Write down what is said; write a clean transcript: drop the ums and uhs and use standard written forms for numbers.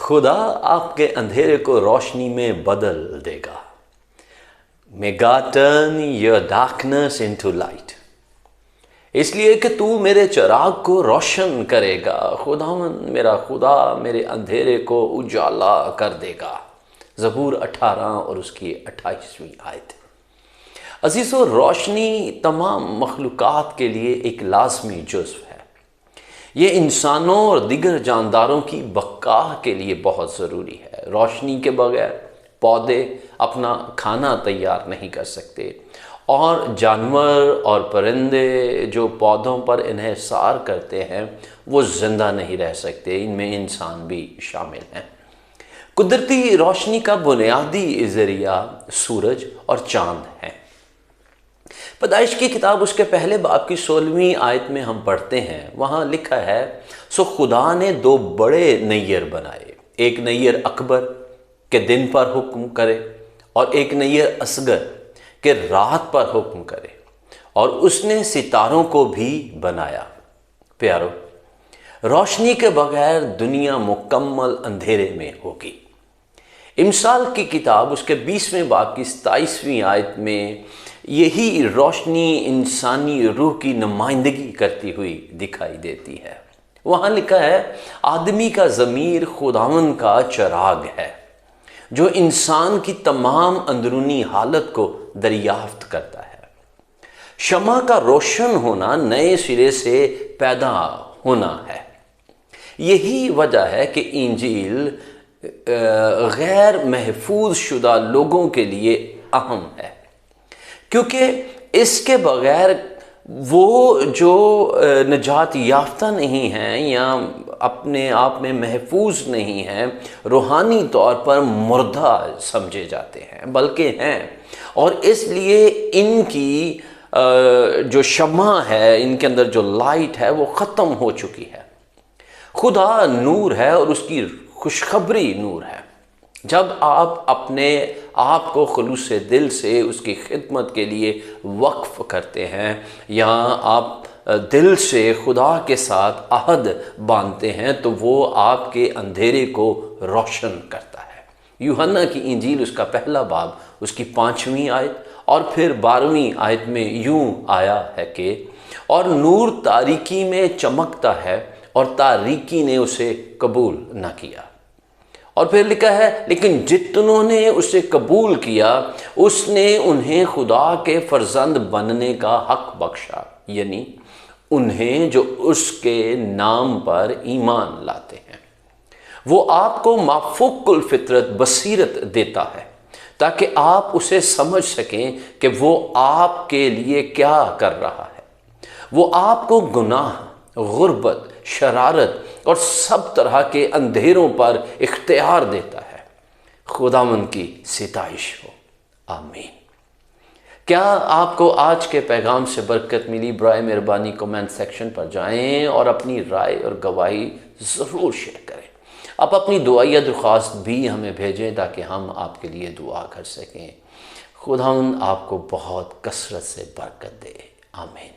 خدا آپ کے اندھیرے کو روشنی میں بدل دے گا. May God turn your darkness into light. اس لیے کہ تو میرے چراغ کو روشن کرے گا. خداوند میرا خدا میرے اندھیرے کو اجالا کر دے گا. زبور 18 اور اس کی 28ویں آیت. عزیزو، روشنی تمام مخلوقات کے لیے ایک لازمی جزو ہے. یہ انسانوں اور دیگر جانداروں کی بقا کے لیے بہت ضروری ہے. روشنی کے بغیر پودے اپنا کھانا تیار نہیں کر سکتے، اور جانور اور پرندے جو پودوں پر انحصار کرتے ہیں وہ زندہ نہیں رہ سکتے. ان میں انسان بھی شامل ہیں. قدرتی روشنی کا بنیادی ذریعہ سورج اور چاند ہیں. پیدائش کی کتاب اس کے پہلے باب کی 16ویں آیت میں ہم پڑھتے ہیں، وہاں لکھا ہے، سو خدا نے دو بڑے نیر بنائے، ایک نیر اکبر کہ دن پر حکم کرے، اور ایک نیر اصغر کہ رات پر حکم کرے، اور اس نے ستاروں کو بھی بنایا. پیارو، روشنی کے بغیر دنیا مکمل اندھیرے میں ہوگی. امثال کی کتاب اس کے 20ویں باب کی 27ویں آیت میں یہی روشنی انسانی روح کی نمائندگی کرتی ہوئی دکھائی دیتی ہے. وہاں لکھا ہے، آدمی کا ضمیر خداوند کا چراغ ہے جو انسان کی تمام اندرونی حالت کو دریافت کرتا ہے. شمع کا روشن ہونا نئے سرے سے پیدا ہونا ہے. یہی وجہ ہے کہ انجیل غیر محفوظ شدہ لوگوں کے لیے اہم ہے، کیونکہ اس کے بغیر وہ جو نجات یافتہ نہیں ہیں یا اپنے آپ میں محفوظ نہیں ہیں، روحانی طور پر مردہ سمجھے جاتے ہیں، بلکہ ہیں. اور اس لیے ان کی جو شمع ہے، ان کے اندر جو لائٹ ہے وہ ختم ہو چکی ہے. خدا نور ہے اور اس کی خوشخبری نور ہے. جب آپ اپنے آپ کو خلوص دل سے اس کی خدمت کے لیے وقف کرتے ہیں، یا آپ دل سے خدا کے ساتھ عہد باندھتے ہیں، تو وہ آپ کے اندھیرے کو روشن کرتا ہے. یوحنا کی انجیل اس کا پہلا باب اس کی 5ویں آیت اور پھر 12ویں آیت میں یوں آیا ہے کہ، اور نور تاریکی میں چمکتا ہے اور تاریکی نے اسے قبول نہ کیا. اور پھر لکھا ہے، لیکن جتنوں نے اسے قبول کیا اس نے انہیں خدا کے فرزند بننے کا حق بخشا، یعنی انہیں جو اس کے نام پر ایمان لاتے ہیں. وہ آپ کو مافوق الفطرت بصیرت دیتا ہے تاکہ آپ اسے سمجھ سکیں کہ وہ آپ کے لیے کیا کر رہا ہے. وہ آپ کو گناہ، غربت، شرارت اور سب طرح کے اندھیروں پر اختیار دیتا ہے. خداوند کی ستائش ہو. آمین. کیا آپ کو آج کے پیغام سے برکت ملی؟ برائے مہربانی کومنٹ سیکشن پر جائیں اور اپنی رائے اور گواہی ضرور شیئر کریں. آپ اپنی دعائیہ درخواست بھی ہمیں بھیجیں تاکہ ہم آپ کے لیے دعا کر سکیں. خداوند آپ کو بہت کثرت سے برکت دے. آمین.